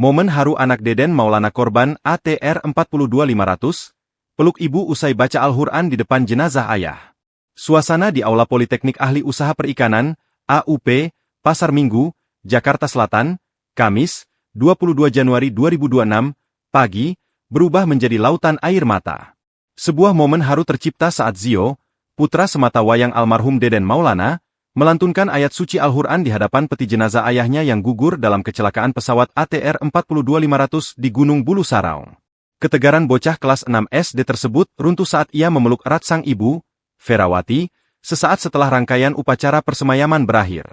Momen haru anak Deden Maulana korban ATR 42500, peluk ibu usai baca Al-Quran di depan jenazah ayah. Suasana di Aula Politeknik Ahli Usaha Perikanan, AUP, Pasar Minggu, Jakarta Selatan, Kamis, 22 Januari 2026, pagi, berubah menjadi lautan air mata. Sebuah momen haru tercipta saat Zio, putra semata wayang almarhum Deden Maulana, melantunkan ayat suci Al-Quran di hadapan peti jenazah ayahnya yang gugur dalam kecelakaan pesawat ATR 42500 di Gunung Bulu Saraung. Ketegaran bocah kelas 6 SD tersebut runtuh saat ia memeluk erat sang ibu, Ferawati, sesaat setelah rangkaian upacara persemayaman berakhir.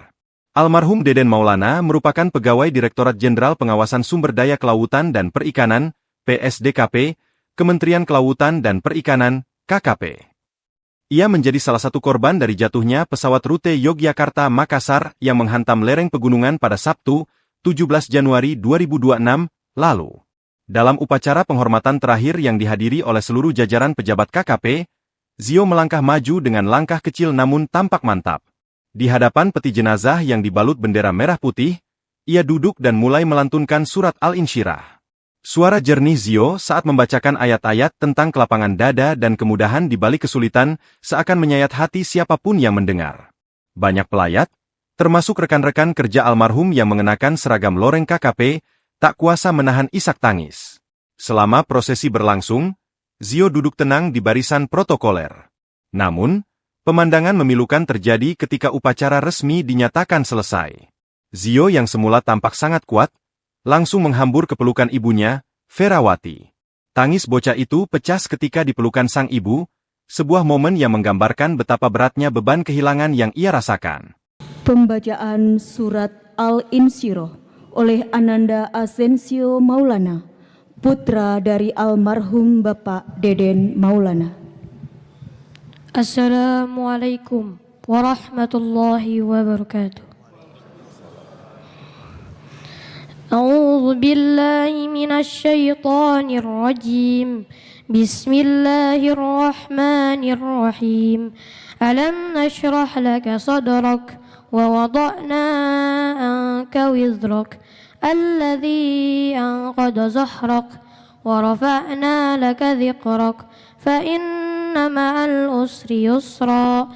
Almarhum Deden Maulana merupakan pegawai Direktorat Jenderal Pengawasan Sumber Daya Kelautan dan Perikanan, PSDKP, Kementerian Kelautan dan Perikanan, KKP. Ia menjadi salah satu korban dari jatuhnya pesawat rute Yogyakarta-Makassar yang menghantam lereng pegunungan pada Sabtu, 17 Januari 2026, lalu. Dalam upacara penghormatan terakhir yang dihadiri oleh seluruh jajaran pejabat KKP, Zio melangkah maju dengan langkah kecil namun tampak mantap. Di hadapan peti jenazah yang dibalut bendera merah putih, ia duduk dan mulai melantunkan surat Al-Insyirah. Suara jernih Zio saat membacakan ayat-ayat tentang kelapangan dada dan kemudahan di balik kesulitan seakan menyayat hati siapapun yang mendengar. Banyak pelayat, termasuk rekan-rekan kerja almarhum yang mengenakan seragam loreng KKP, tak kuasa menahan isak tangis. Selama prosesi berlangsung, Zio duduk tenang di barisan protokoler. Namun, pemandangan memilukan terjadi ketika upacara resmi dinyatakan selesai. Zio yang semula tampak sangat kuat, langsung menghambur ke pelukan ibunya, Ferawati. Tangis bocah itu pecah ketika di pelukan sang ibu, sebuah momen yang menggambarkan betapa beratnya beban kehilangan yang ia rasakan. Pembacaan Surat Al-Insyirah oleh Ananda Asensio Maulana, putra dari almarhum Bapak Deden Maulana. Assalamualaikum warahmatullahi wabarakatuh. أعوذ بالله من الشيطان الرجيم بسم الله الرحمن الرحيم ألم نشرح لك صدرك ووضعنا عنك وزرك الذي أنقض ظهرك ورفعنا لك ذكرك فإن مع العسر يسرا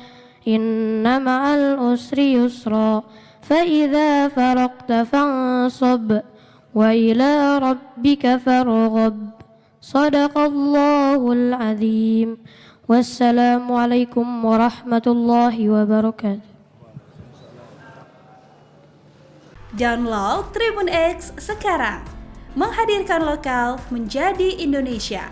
إن مع العسر يسرا فإذا فرغت فانصب وإلى ربك فارغب صدق الله العظيم والسلام عليكم ورحمة الله وبركاته. Download Tribun X sekarang, menghadirkan lokal menjadi Indonesia.